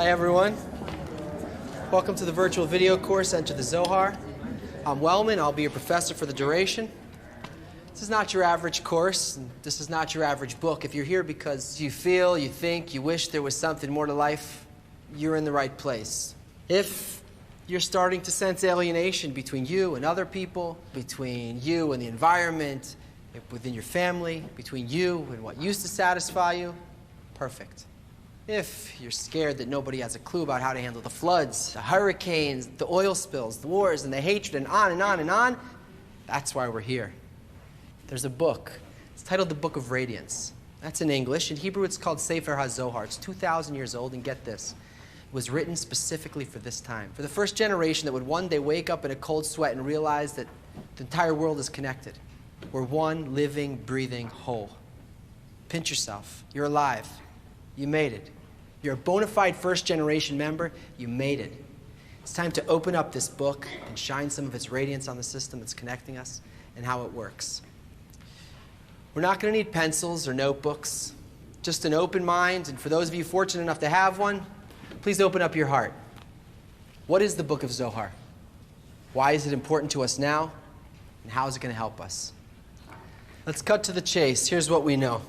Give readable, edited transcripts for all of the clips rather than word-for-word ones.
Hi everyone. Welcome to the virtual video course, Entre No Zohar. I'm Wellman. I'll be your professor for the duration. This is not your average course, and this is not your average book. If you're here because you feel, you think, you wish there was something more to life, you're in the right place. If you're starting to sense alienation between you and other people, between you and the environment, within your family, between you and what used to satisfy you, perfect. If you're scared that nobody has a clue about how to handle the floods, the hurricanes, the oil spills, the wars, and the hatred, and on and on and on, that's why we're here. There's a book. It's titled The Book of Radiance. That's in English. In Hebrew, it's called Sefer HaZohar. It's 2,000 years old, and get this. It was written specifically for this time, for the first generation that would one day wake up in a cold sweat and realize that the entire world is connected. We're one living, breathing whole. Pinch yourself. You're alive. You made it. You're a bona fide first-generation member. You made it. It's time to open up this book and shine some of its radiance on the system that's connecting us and how it works. We're not going to need pencils or notebooks, just an open mind. And for those of you fortunate enough to have one, please open up your heart. What is the Book of Zohar? Why is it important to us now? And how is it going to help us? Let's cut to the chase. Here's what we know.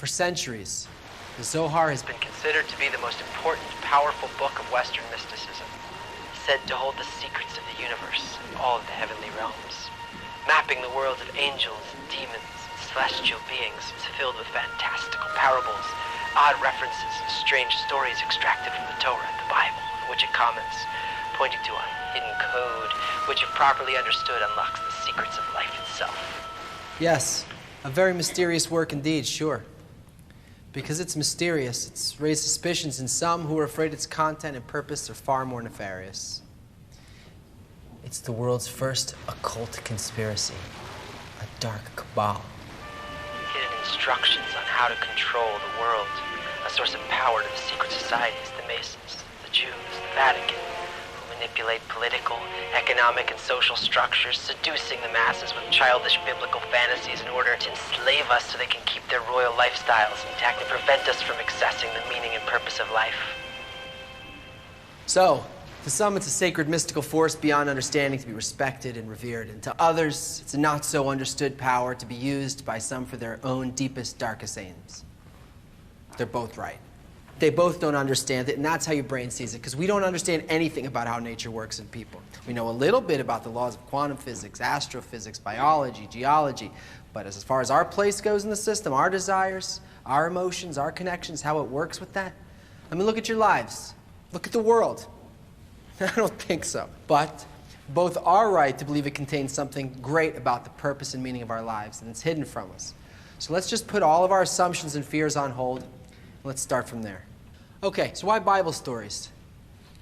For centuries, the Zohar has been considered to be the most important, powerful book of Western mysticism, said to hold the secrets of the universe and all of the heavenly realms. Mapping the worlds of angels, demons, and celestial beings, it's filled with fantastical parables, odd references, and strange stories extracted from the Torah and the Bible, in which it comments, pointing to a hidden code, which if properly understood unlocks the secrets of life itself. Yes, a very mysterious work indeed, sure. Because it's mysterious, it's raised suspicions in some who are afraid its content and purpose are far more nefarious. It's the world's first occult conspiracy, a dark cabal. Hidden instructions on how to control the world, a source of power to the secret societies, the Masons, the Jews, the Vatican, who manipulate political, economic, and social structures, seducing the masses with childish biblical fantasies in order to enslave us so they can keep their royal lifestyles intact and prevent us from accessing the meaning and purpose of life. So, to some it's a sacred mystical force beyond understanding to be respected and revered, and to others it's a not so understood power to be used by some for their own deepest, darkest aims. They're both right. They both don't understand it, and that's how your brain sees it, because we don't understand anything about how nature works in people. We know a little bit about the laws of quantum physics, astrophysics, biology, geology, but as far as our place goes in the system, our desires, our emotions, our connections, how it works with that, I mean, look at your lives. Look at the world. I don't think so. But both are right to believe it contains something great about the purpose and meaning of our lives, and it's hidden from us. So let's just put all of our assumptions and fears on hold, and let's start from there. Okay, so why Bible stories?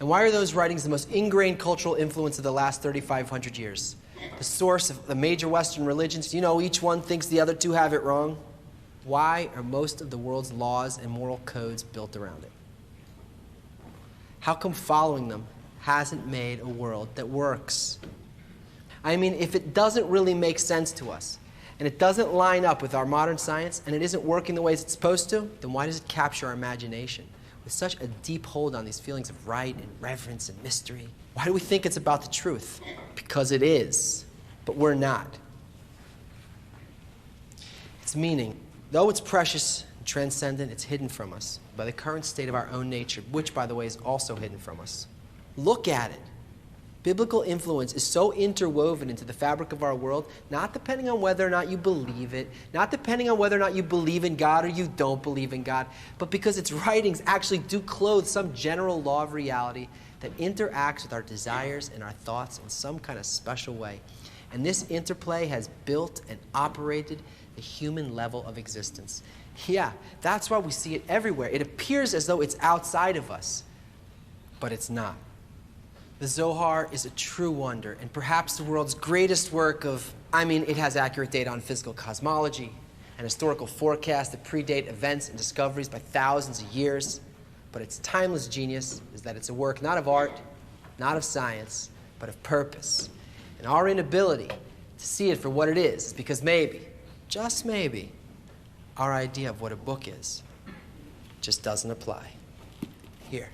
And why are those writings the most ingrained cultural influence of the last 3,500 years? The source of the major Western religions, you know, each one thinks the other two have it wrong. Why are most of the world's laws and moral codes built around it? How come following them hasn't made a world that works? I mean, if it doesn't really make sense to us, and it doesn't line up with our modern science, and it isn't working the way it's supposed to, then why does it capture our imagination with such a deep hold on these feelings of right and reverence and mystery? Why do we think it's about the truth? Because it is, but we're not. Its meaning, though it's precious and transcendent, it's hidden from us by the current state of our own nature, which, by the way, is also hidden from us. Look at it. Biblical influence is so interwoven into the fabric of our world, not depending on whether or not you believe it, not depending on whether or not you believe in God or you don't believe in God, but because its writings actually do clothe some general law of reality that interacts with our desires and our thoughts in some kind of special way. And this interplay has built and operated the human level of existence. Yeah, that's why we see it everywhere. It appears as though it's outside of us, but it's not. The Zohar is a true wonder, and perhaps the world's greatest work of, it has accurate data on physical cosmology and historical forecasts that predate events and discoveries by thousands of years. But its timeless genius is that it's a work not of art, not of science, but of purpose. And our inability to see it for what it is because maybe, just maybe, our idea of what a book is just doesn't apply. Here.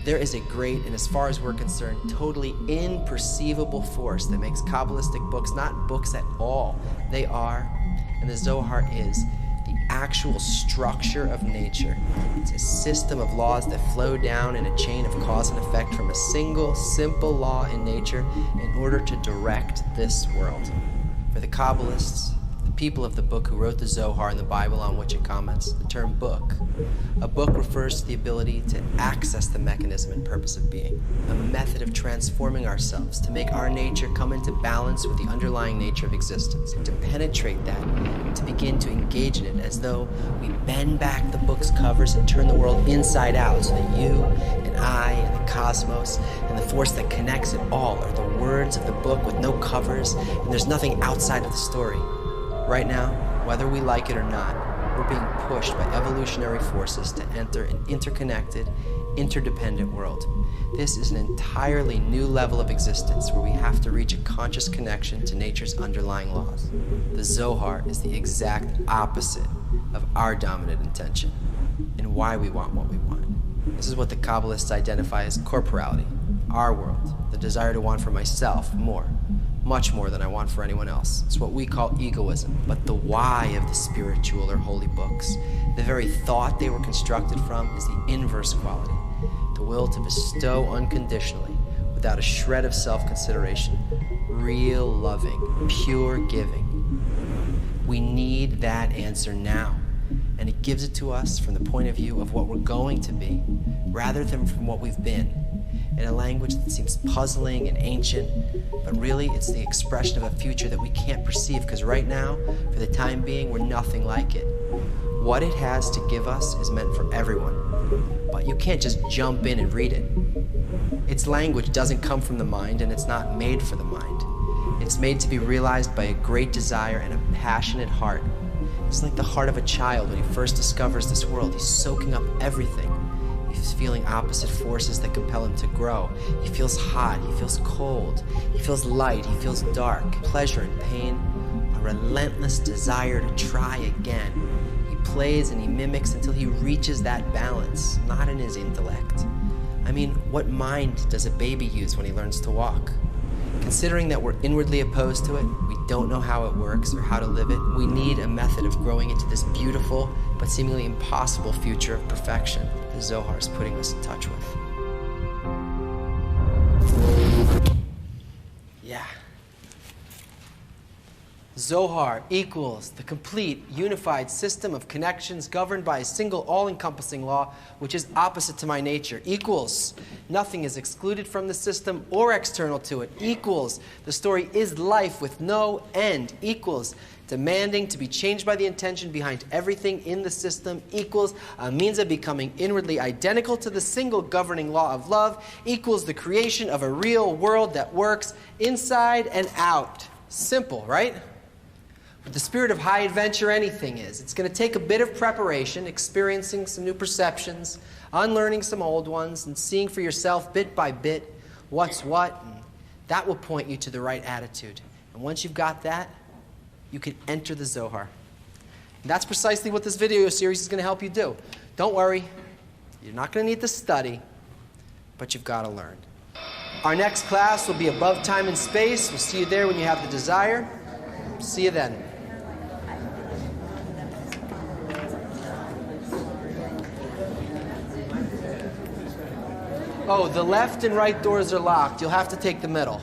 There is a great, and as far as we're concerned, totally imperceivable force that makes Kabbalistic books not books at all. They are, and the Zohar is, the actual structure of nature. It's a system of laws that flow down in a chain of cause and effect from a single, simple law in nature in order to direct this world. For the Kabbalists, the people of the book who wrote the Zohar and the Bible on which it comments, the term book. A book refers to the ability to access the mechanism and purpose of being, a method of transforming ourselves to make our nature come into balance with the underlying nature of existence, to penetrate that, to begin to engage in it as though we bend back the book's covers and turn the world inside out so that you and I and the cosmos and the force that connects it all are the words of the book with no covers, and there's nothing outside of the story. Right now, whether we like it or not, we're being pushed by evolutionary forces to enter an interconnected, interdependent world. This is an entirely new level of existence where we have to reach a conscious connection to nature's underlying laws. The Zohar is the exact opposite of our dominant intention and why we want what we want. This is what the Kabbalists identify as corporality, our world, the desire to want for myself more. Much more than I want for anyone else. It's what we call egoism. But the why of the spiritual or holy books, the very thought they were constructed from, is the inverse quality. The will to bestow unconditionally, without a shred of self-consideration, real loving, pure giving. We need that answer now. And it gives it to us from the point of view of what we're going to be, rather than from what we've been. In a language that seems puzzling and ancient, but really it's the expression of a future that we can't perceive, because right now, for the time being, we're nothing like it. What it has to give us is meant for everyone, but you can't just jump in and read it. Its language doesn't come from the mind, and it's not made for the mind. It's made to be realized by a great desire and a passionate heart. It's like the heart of a child when he first discovers this world. He's soaking up everything. He's feeling opposite forces that compel him to grow. He feels hot, he feels cold, he feels light, he feels dark, pleasure and pain, a relentless desire to try again. He plays and he mimics until he reaches that balance, not in his intellect. I mean, what mind does a baby use when he learns to walk? Considering that we're inwardly opposed to it, we don't know how it works or how to live it, we need a method of growing into this beautiful but seemingly impossible future of perfection the Zohar is putting us in touch with. Yeah. Zohar equals the complete, unified system of connections governed by a single, all-encompassing law, which is opposite to my nature. Equals nothing is excluded from the system or external to it. Equals the story is life with no end. Equals demanding to be changed by the intention behind everything in the system. Equals a means of becoming inwardly identical to the single governing law of love. Equals the creation of a real world that works inside and out. Simple, right? But the spirit of high adventure anything is. It's going to take a bit of preparation, experiencing some new perceptions, unlearning some old ones, and seeing for yourself bit by bit what's what, and that will point you to the right attitude. And once you've got that, you can enter the Zohar. And that's precisely what this video series is going to help you do. Don't worry, you're not going to need to study, but you've got to learn. Our next class will be above time and space. We'll see you there when you have the desire. See you then. Oh, the left and right doors are locked. You'll have to take the middle.